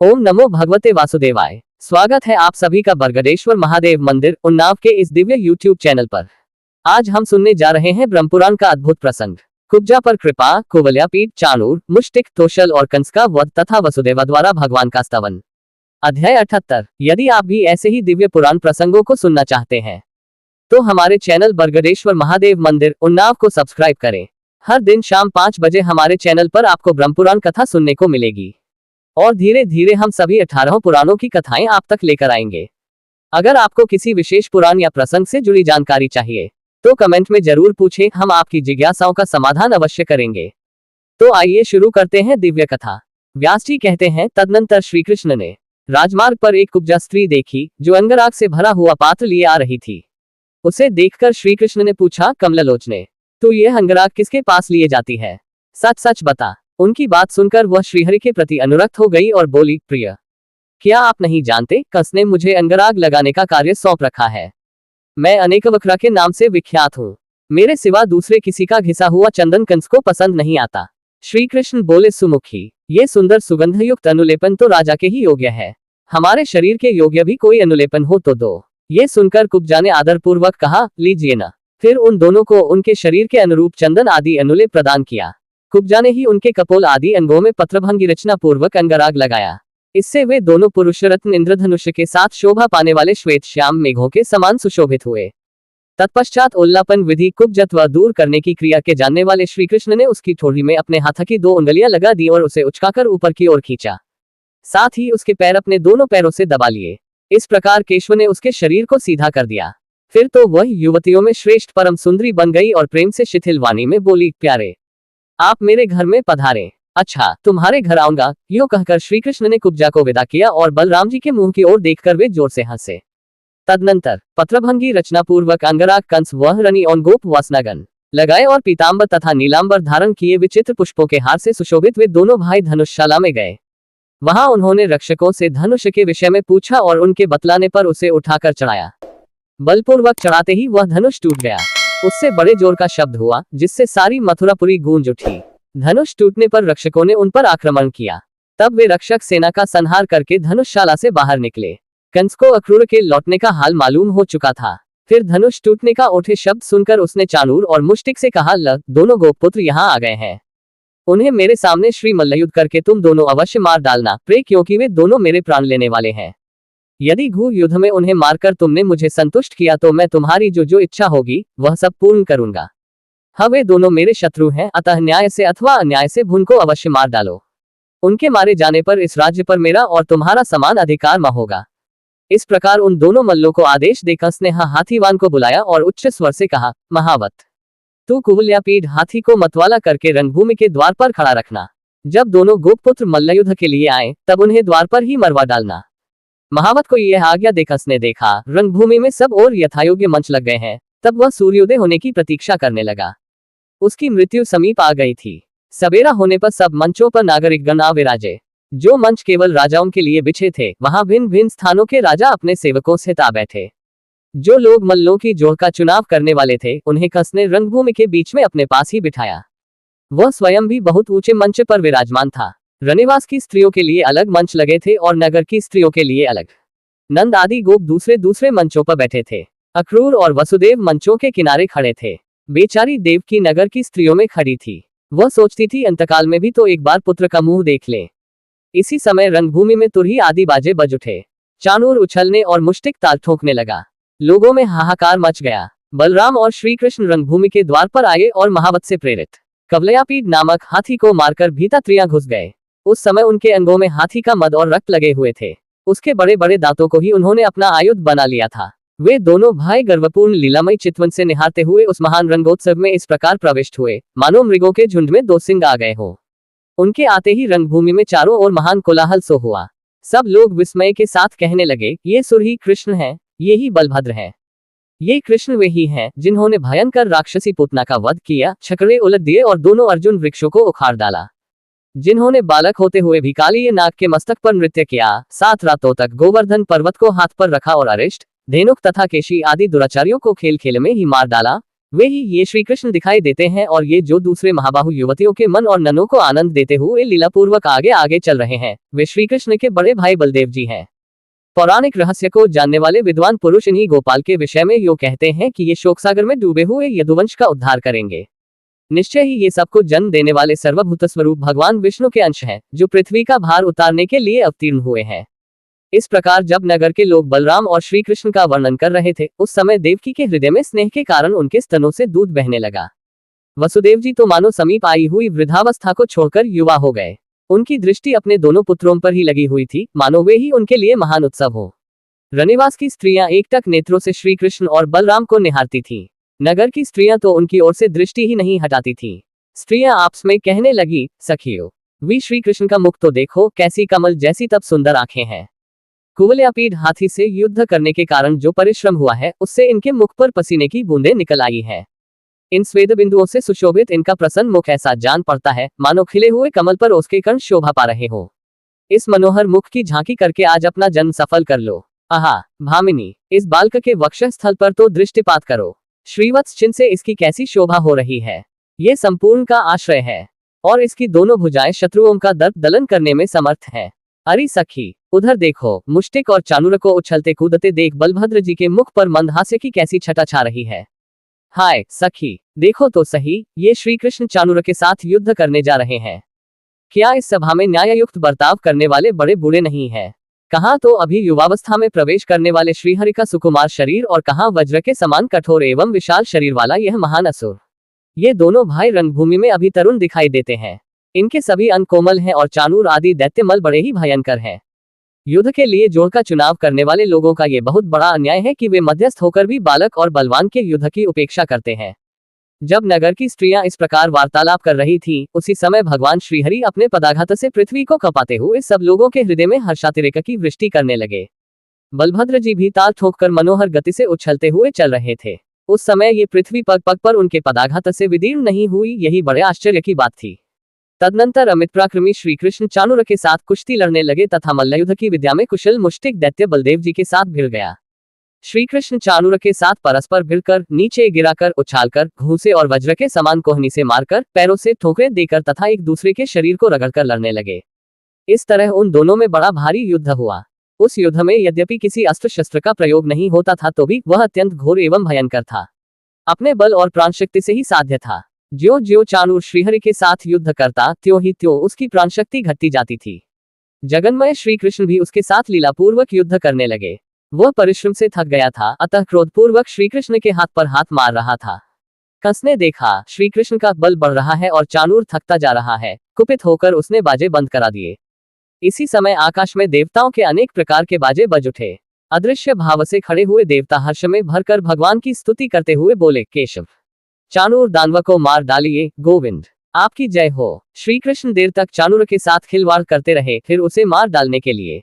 ओम नमो भगवते वासुदेवाय। स्वागत है आप सभी का बरगदेश्वर महादेव मंदिर उन्नाव के इस दिव्य यूट्यूब चैनल पर। आज हम सुनने जा रहे हैं ब्रह्मपुराण का अद्भुत प्रसंग, कुब्जा पर कृपा, कुवलयापीठ, चाणूर, मुष्टिक, तोशल और कंस का वध तथा वसुदेवा द्वारा भगवान का स्तवन। अध्याय 78। यदि आप भी ऐसे ही दिव्य पुराण प्रसंगों को सुनना चाहते हैं तो हमारे चैनल बरगदेश्वर महादेव मंदिर उन्नाव को सब्सक्राइब करें। हर दिन शाम 5 बजे हमारे चैनल पर आपको ब्रह्मपुराण कथा सुनने को मिलेगी और धीरे धीरे हम सभी 18 पुराणों की कथाएं आप तक लेकर आएंगे। अगर आपको किसी विशेष पुराण या प्रसंग से जुड़ी जानकारी चाहिए तो कमेंट में जरूर पूछें, हम आपकी जिज्ञासाओं का समाधान अवश्य करेंगे। तो आइए शुरू करते हैं दिव्य कथा। व्यास जी कहते हैं, तदनंतर श्री कृष्ण ने राजमार्ग पर एक कुब्जा स्त्री देखी जो अंगराग से भरा हुआ पात्र लिए आ रही थी। उसे देखकर श्री कृष्ण ने पूछा, कमललोचने, तू यह अंगराग किसके पास लिए जाती है? सच सच बता। उनकी बात सुनकर वह श्रीहरि के प्रति अनुरक्त हो गई और बोली, प्रिय, क्या आप नहीं जानते, कंस ने मुझे अंगराग लगाने का कार्य सौंप रखा है। मैं अनेकवक्र के नाम से विख्यात हूँ। मेरे सिवा दूसरे किसी का घिसा हुआ चंदन कंस को पसंद नहीं आता। श्री कृष्ण बोले, सुमुखी, ये सुंदर सुगंधयुक्त अनुलेपन तो राजा के ही योग्य है। हमारे शरीर के योग्य भी कोई अनुलेपन हो तो दो। ये सुनकर कुब्जा ने आदरपूर्वक कहा, लीजिए न। फिर उन दोनों को उनके शरीर के अनुरूप चंदन आदि अनुलेप प्रदान किया। कुब्जा ने ही उनके कपोल आदि अंगों में पत्रभंगी रचना पूर्वक अंगराग लगाया। इससे वे दोनों पुरुष रत्न इंद्रधनुष के साथ शोभा पाने वाले श्वेत श्याम मेघों के समान सुशोभित हुए। तत्पश्चात उल्लापन विधि कुब्जत्व दूर करने की क्रिया के जानने वाले श्री कृष्ण ने उसकी ठोड़ी में अपने हाथ की 2 उंगलियां लगा दी और उसे उचकाकर ऊपर की ओर खींचा। साथ ही उसके पैर अपने दोनों पैरों से दबा लिए। इस प्रकार केशव ने उसके शरीर को सीधा कर दिया। फिर तो वह युवतियों में श्रेष्ठ परम सुंदरी बन गई और प्रेम से शिथिल वाणी में बोली, प्यारे, आप मेरे घर में पधारें। अच्छा, तुम्हारे घर आऊंगा। यो कहकर श्री कृष्ण ने कुब्जा को विदा किया और बलराम जी के मुंह की ओर देखकर वे जोर से हंसे। तदनंतर पत्रभंगी रचना पूर्वक अंगराग कंस वह रनी और गोप वसनागन लगाए और पीताम्बर तथा नीलांबर धारण किए विचित्र पुष्पों के हार से सुशोभित वे दोनों भाई धनुषशाला में गए। वहां उन्होंने रक्षकों से धनुष के विषय में पूछा और उनके बतलाने पर उसे उठाकर चढ़ाया। बलपूर्वक चढ़ाते ही वह धनुष टूट गया। उससे बड़े जोर का शब्द हुआ जिससे सारी मथुरापुरी गूंज उठी। धनुष टूटने पर रक्षकों ने उन पर आक्रमण किया। तब वे रक्षक सेना का संहार करके धनुषशाला से बाहर निकले। कंस को अक्रूर के लौटने का हाल मालूम हो चुका था। फिर धनुष टूटने का उठे शब्द सुनकर उसने चाणूर और मुष्टिक से कहा, ल दोनों गोपपुत्र यहाँ आ गए हैं। उन्हें मेरे सामने श्री मल्लयुद्ध करके तुम दोनों अवश्य मार डालना, प्रे, क्योंकि वे दोनों मेरे प्राण लेने वाले हैं। यदि घू युद्ध में उन्हें मारकर तुमने मुझे संतुष्ट किया तो मैं तुम्हारी जो इच्छा होगी वह सब पूर्ण करूंगा। हाँ, वे दोनों मेरे शत्रु हैं, अतः न्याय से अथवा अन्याय से उनको अवश्य मार डालो। उनके मारे जाने पर इस राज्य पर मेरा और तुम्हारा समान अधिकार न होगा। इस प्रकार उन दोनों मल्लों को आदेश दे कंस ने हाथीवान को बुलाया और उच्च स्वर से कहा, महावत, तू कुवलयापीठ हाथी को मतवाला करके रणभूमि के द्वार पर खड़ा रखना। जब दोनों गोपपुत्र मल्लयुद्ध के लिए आए तब उन्हें द्वार पर ही मरवा डालना। महावत को यह आज्ञा दे कंस ने देखा रणभूमि में सब और यथायोग्य मंच लग गए हैं। तब वह सूर्योदय होने की प्रतीक्षा करने लगा। उसकी मृत्यु समीप आ गई थी। सवेरा होने पर सब मंचों पर नागरिकगण आ विराजे। जो मंच केवल राजाओं के लिए बिछे थे वहां भिन्न भिन्न स्थानों के राजा अपने सेवकों से आ बैठे। जो लोग मल्लों की जोड़ का चुनाव करने वाले थे उन्हें कंस ने रणभूमि के बीच में अपने पास ही बिठाया। वह स्वयं भी बहुत ऊंचे मंच पर विराजमान था। रनिवास की स्त्रियों के लिए अलग मंच लगे थे और नगर की स्त्रियों के लिए अलग। नंद आदि गोप दूसरे दूसरे मंचों पर बैठे थे। अक्रूर और वसुदेव मंचों के किनारे खड़े थे। बेचारी देवकी नगर की स्त्रियों में खड़ी थी। वह सोचती थी अंतकाल में भी तो एक बार पुत्र का मुंह देख ले। इसी समय रणभूमि में तुरही आदि बाजे बज उठे। चाणूर उछलने और मुष्टिक ताल ठोकने लगा। लोगों में हाहाकार मच गया। बलराम और श्री कृष्ण रणभूमि के द्वार पर आए और महावत से प्रेरित कवलयापीठ नामक हाथी को मारकर भीतर घुस गए। उस समय उनके अंगों में हाथी का मद और रक्त लगे हुए थे। उसके बड़े बड़े दांतों को ही उन्होंने अपना आयुध बना लिया था। वे दोनों भाई गर्वपूर्ण लीलामयी चितवन से निहारते हुए उस महान रंगोत्सव में इस प्रकार प्रविष्ट हुए मानो मृगों के झुंड में 2 सिंह आ गए हो। उनके आते ही रंगभूमि में चारों ओर महान कोलाहल सो हुआ। सब लोग विस्मय के साथ कहने लगे, ये सुरही कृष्ण है, ये ही बलभद्र है। ये कृष्ण वे ही हैं जिन्होंने भयंकर राक्षसी पुतना का वध किया, छकड़े उलट दिए और दोनों अर्जुन वृक्षों को उखाड़ डाला। जिन्होंने बालक होते हुए भी कालीय नाग के मस्तक पर नृत्य किया, 7 रातों तक गोवर्धन पर्वत को हाथ पर रखा और अरिष्ट, धेनुक तथा केशी आदि दुराचारियों को खेल खेल में ही मार डाला। वे ही ये श्री कृष्ण दिखाई देते हैं और ये जो दूसरे महाबाहु युवतियों के मन और ननों को आनंद देते हुए लीलापूर्वक आगे आगे चल रहे हैं, वे श्री कृष्ण के बड़े भाई बलदेव जी हैं। पौराणिक रहस्य को जानने वाले विद्वान पुरुष इन्हीं गोपाल के विषय में यो कहते हैं कि ये शोकसागर में डूबे हुए यदुवंश का उद्धार करेंगे। निश्चय ही ये सबको जन्म देने वाले सर्वभूत स्वरूप भगवान विष्णु के अंश हैं, जो पृथ्वी का भार उतारने के लिए अवतीर्ण हुए हैं। इस प्रकार जब नगर के लोग बलराम और श्री कृष्ण का वर्णन कर रहे थे, उस समय देवकी के हृदय में स्नेह के कारण उनके स्तनों से दूध बहने लगा। वसुदेव जी तो मानो समीप आई हुई वृद्धावस्था को छोड़कर युवा हो गए। उनकी दृष्टि अपने दोनों पुत्रों पर ही लगी हुई थी, मानो वे ही उनके लिए महान उत्सव हो। रनिवास की स्त्रियां एकटक नेत्रों से श्री कृष्ण और बलराम को निहारती थीं। नगर की स्त्रियां तो उनकी ओर से दृष्टि ही नहीं हटाती थीं। स्त्रियां आपस में कहने लगी, सखियों, वी श्री कृष्ण का मुख तो देखो, कैसी कमल जैसी तब सुंदर आंखें हैं। कुवलयापीड हाथी से युद्ध करने के कारण जो परिश्रम हुआ है, उससे इनके मुख पर पसीने की बूंदें निकल आई है। इन स्वेद बिंदुओं से सुशोभित इनका प्रसन्न मुख ऐसा जान पड़ता है, मानो खिले हुए कमल पर उसके कण शोभा पा रहे हो। इस मनोहर मुख की झांकी करके आज अपना जन्म सफल कर लो। आहा भामिनी, इस बालक के वक्ष स्थल पर तो दृष्टिपात करो। श्रीवत्स चिन्ह से इसकी कैसी शोभा हो रही है। ये संपूर्ण का आश्रय है और इसकी दोनों भुजाएं शत्रुओं का दर्प दलन करने में समर्थ है। अरे सखी, उधर देखो, मुष्टिक और चाणूर को उछलते कूदते देख बलभद्र जी के मुख पर मंदहास्य की कैसी छटा छा रही है। हाय सखी, देखो तो सही, ये श्री कृष्ण चाणूर के साथ युद्ध करने जा रहे हैं। क्या इस सभा में न्याययुक्त बर्ताव करने वाले बड़े बूढ़े नहीं हैं? कहाँ तो अभी युवावस्था में प्रवेश करने वाले श्रीहरि का सुकुमार शरीर और कहाँ वज्र के समान कठोर एवं विशाल शरीर वाला यह महान असुर। ये दोनों भाई रंगभूमि में अभी तरुण दिखाई देते हैं। इनके सभी अंग कोमल हैं और चाणूर आदि दैत्यमल बड़े ही भयंकर हैं। युद्ध के लिए जोड़ का चुनाव करने वाले लोगों का ये बहुत बड़ा अन्याय है कि वे मध्यस्थ होकर भी बालक और बलवान के युद्ध की उपेक्षा करते हैं। जब नगर की स्त्रियां इस प्रकार वार्तालाप कर रही थीं, उसी समय भगवान श्रीहरि अपने पदाघात से पृथ्वी को कपाते हुए सब लोगों के हृदय में हर्षातिरेक की वृष्टि करने लगे। बलभद्र जी भी ताल ठोककर मनोहर गति से उछलते हुए चल रहे थे। उस समय ये पृथ्वी पग पग पर उनके पदाघात से विदीर्ण नहीं हुई, यही बड़े आश्चर्य की बात थी। तदनंतर अमित पराक्रमी श्री कृष्ण चाणूर के साथ कुश्ती लड़ने लगे तथा मल्लयुद्ध की विद्या में कुशल मुष्टिक दैत्य बलदेव जी के साथ भिड़ गया। श्री कृष्ण चाणूर के साथ परस्पर भिड़कर, नीचे गिराकर, उछालकर, घूंसे और वज्र के समान कोहनी से मारकर, पैरों से ठोकरें देकर तथा एक दूसरे के शरीर को रगड़कर लड़ने लगे। इस तरह उन दोनों में बड़ा भारी युद्ध हुआ। उस युद्ध में यद्यपि किसी अस्त्र शस्त्र का प्रयोग नहीं होता था, तो भी वह अत्यंत घोर एवं भयंकर था। अपने बल और प्राण शक्ति से ही साध्य था। ज्यो ज्यो चाणूर श्रीहरि के साथ युद्ध करता, त्यों ही त्यों उसकी प्राण शक्ति घटती जाती थी। जगन्मय श्री कृष्ण भी उसके साथ लीलापूर्वक युद्ध करने लगे। वह परिश्रम से थक गया था, अतः क्रोधपूर्वक श्री कृष्ण के हाथ पर हाथ मार रहा था। कंस ने देखा श्री कृष्ण का बल बढ़ रहा है और चाणूर थकता जा रहा है। कुपित होकर उसने बाजे बंद करा दिए। इसी समय आकाश में देवताओं के अनेक प्रकार के बाजे बज उठे। अदृश्य भाव से खड़े हुए देवता हर्ष में भरकर भगवान की स्तुति करते हुए बोले, केशव, चाणूर दानव को मार डालिए, गोविंद आपकी जय हो। श्री कृष्ण देर तक चाणूर के साथ खिलवाड़ करते रहे, फिर उसे मार डालने के लिए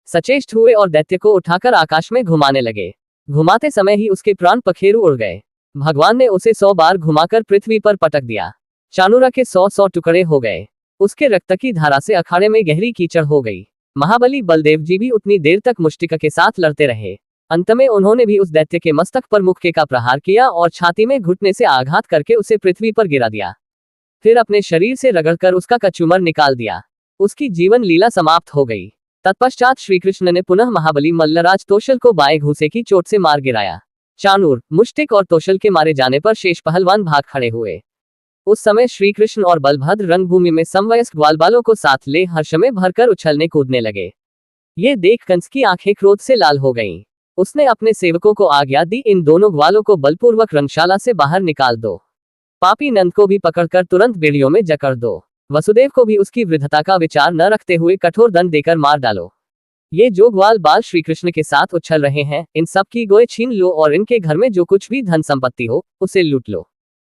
सचेष्ट हुए और दैत्य को उठाकर आकाश में घुमाने लगे। घुमाते समय ही उसके प्राण पखेरु उड़ गए। भगवान ने उसे 100 बार घुमाकर पृथ्वी पर पटक दिया। चाणूर के 100 टुकड़े हो गए। उसके रक्त की धारा से अखाड़े में गहरी कीचड़ हो गई। महाबली बलदेव जी भी उतनी देर तक मुष्टिका के साथ लड़ते रहे। अंत में उन्होंने भी उस दैत्य के मस्तक पर मुक्के का प्रहार किया और छाती में घुटने से आघात करके उसे पृथ्वी पर गिरा दिया। फिर अपने शरीर से रगड़कर उसका कचूमर निकाल दिया। उसकी जीवन लीला समाप्त हो गई। तत्पश्चात श्री कृष्ण ने पुनः महाबली मल्लराज तोशल को बाएं घूंसे की चोट से मार गिराया। चाणूर, मुष्टिक और तोशल के मारे जाने पर शेष पहलवान भाग खड़े हुए। उस समय श्री कृष्ण और बलभद्र रंगभूमि में समवयस्क ग्वालबालों को साथ ले हर्ष में भरकर उछलने कूदने लगे। ये देख कंस की आंखें क्रोध से लाल हो गईं। उसने अपने सेवकों को आज्ञा दी, इन दोनों ग्वालों को बलपूर्वक रंगशाला से बाहर निकाल दो। पापी नंद को भी पकड़कर तुरंत बेड़ियों में जकड़ दो। वसुदेव को भी उसकी वृद्धता का विचार न रखते हुए कठोर दंड देकर मार डालो। ये जो ग्वाल बाल श्री कृष्ण के साथ उछल रहे हैं, इन सब की गोए छीन लो और इनके घर में जो कुछ भी धन संपत्ति हो, उसे लूट लो।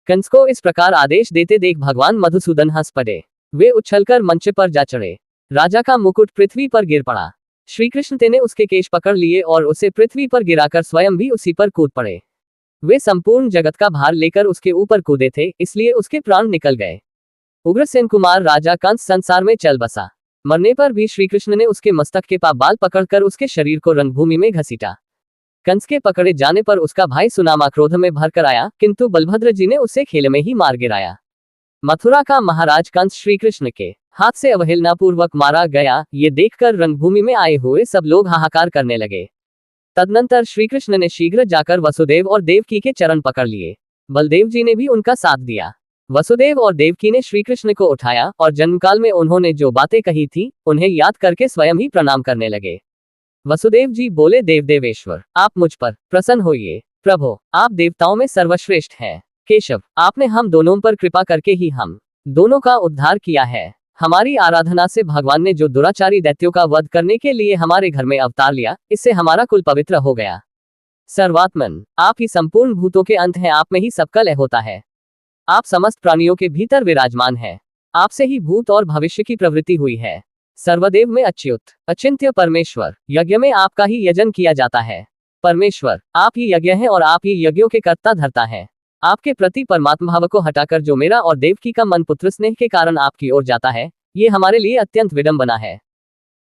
कंस को इस प्रकार आदेश देते देख भगवान मधुसूदन हंस पड़े। वे उछलकर मंच पर जा चढ़े। राजा का मुकुट पृथ्वी पर गिर पड़ा। श्री कृष्ण ने उसके केश पकड़ लिए और उसे पृथ्वी पर गिराकर स्वयं भी उसी पर कूद पड़े। वे संपूर्ण जगत का भार लेकर उसके ऊपर कूदे थे, इसलिए उसके प्राण निकल गए। उग्रसेन कुमार राजा कंस संसार में चल बसा। मरने पर भी श्री कृष्ण ने उसके मस्तक के बाल पकड़कर उसके शरीर को रंगभूमि में घसीटा। कंस के पकड़े जाने पर उसका भाई सुनामा क्रोध में भरकर आया, किंतु बलभद्र जी ने उसे खेल में ही मार गिराया। मथुरा का महाराज कंस श्री कृष्ण के हाथ से अवहेलनापूर्वक मारा गया, ये देखकर रंगभूमि में आए हुए सब लोग हाहाकार करने लगे। तदनंतर श्री कृष्ण ने शीघ्र जाकर वसुदेव और देवकी के चरण पकड़ लिए। बलदेव जी ने भी उनका साथ दिया। वसुदेव और देवकी ने श्री कृष्ण को उठाया और जन्मकाल में उन्होंने जो बातें कही थी उन्हें याद करके स्वयं ही प्रणाम करने लगे। वसुदेव जी बोले, देवदेवेश्वर, आप मुझ पर प्रसन्न होइए। प्रभु, आप देवताओं में सर्वश्रेष्ठ हैं। केशव, आपने हम दोनों पर कृपा करके ही हम दोनों का उद्धार किया है। हमारी आराधना से भगवान ने जो दुराचारी दैत्यों का वध करने के लिए हमारे घर में अवतार लिया, इससे हमारा कुल पवित्र हो गया। सर्वात्मन, आप ही संपूर्ण भूतों के अंत हैं, आप में ही सबका लय होता है। आप समस्त प्राणियों के भीतर विराजमान हैं। आपसे ही भूत और भविष्य की प्रवृत्ति हुई है। सर्वदेव में अच्युत अचिंत्य परमेश्वर, यज्ञ में आपका ही यजन किया जाता है। परमेश्वर, आप ही यज्ञ हैं और आप ही यज्ञों के कर्ता धर्ता हैं। आपके प्रति परमात्मा भाव को हटाकर जो मेरा और देवकी का मन पुत्र स्नेह के कारण आपकी ओर जाता है, ये हमारे लिए अत्यंत विडंबना है।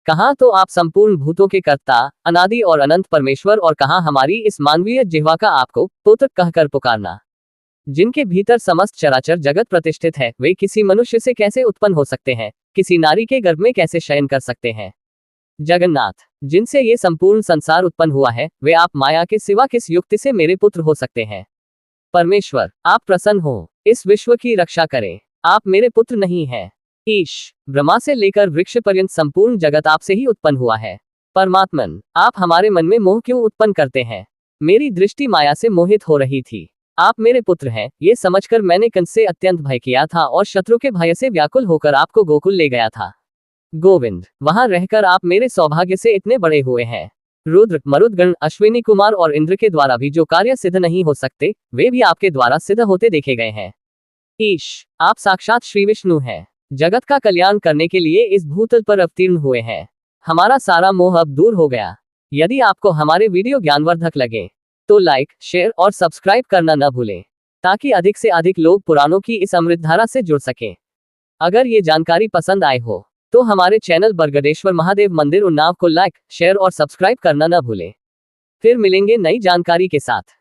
कहाँ तो आप संपूर्ण भूतों के कर्ता, अनादि और अनंत परमेश्वर, और कहाँ हमारी इस मानवीय जिह्वा का आपको पुत्र कहकर पुकारना। जिनके भीतर समस्त चराचर जगत प्रतिष्ठित है, वे किसी मनुष्य से कैसे उत्पन्न हो सकते हैं, किसी नारी के गर्भ में कैसे शयन कर सकते हैं। जगन्नाथ, जिनसे ये संपूर्ण संसार उत्पन्न हुआ है, वे आप माया के सिवा किस युक्ति से मेरे पुत्र हो सकते हैं। परमेश्वर, आप प्रसन्न हो, इस विश्व की रक्षा करें। आप मेरे पुत्र नहीं हैं। ईश, ब्रह्मा से लेकर वृक्ष पर्यंत संपूर्ण जगत आपसे ही उत्पन्न हुआ है। परमात्मन, आप हमारे मन में मोह क्यों उत्पन्न करते हैं। मेरी दृष्टि माया से मोहित हो रही थी। आप मेरे पुत्र हैं, ये समझकर मैंने कंस से अत्यंत भय किया था और शत्रु के भय से व्याकुल होकर आपको गोकुल ले गया था। गोविंद, वहां रहकर आप मेरे सौभाग्य से इतने बड़े हुए हैं। रुद्र, मरुदगण, अश्विनी कुमार और इंद्र के द्वारा भी जो कार्य सिद्ध नहीं हो सकते, वे भी आपके द्वारा सिद्ध होते देखे गए हैं। ईश, आप साक्षात श्री विष्णु हैं। जगत का कल्याण करने के लिए इस भूतल पर अवतीर्ण हुए हैं। हमारा सारा मोह अब दूर हो गया। यदि आपको हमारे वीडियो ज्ञानवर्धक लगे तो लाइक, शेयर और सब्सक्राइब करना न भूलें, ताकि अधिक से अधिक लोग पुराणों की इस अमृतधारा से जुड़ सकें। अगर ये जानकारी पसंद आए हो तो हमारे चैनल बरगदेश्वर महादेव मंदिर उन्नाव को लाइक, शेयर और सब्सक्राइब करना न भूलें। फिर मिलेंगे नई जानकारी के साथ।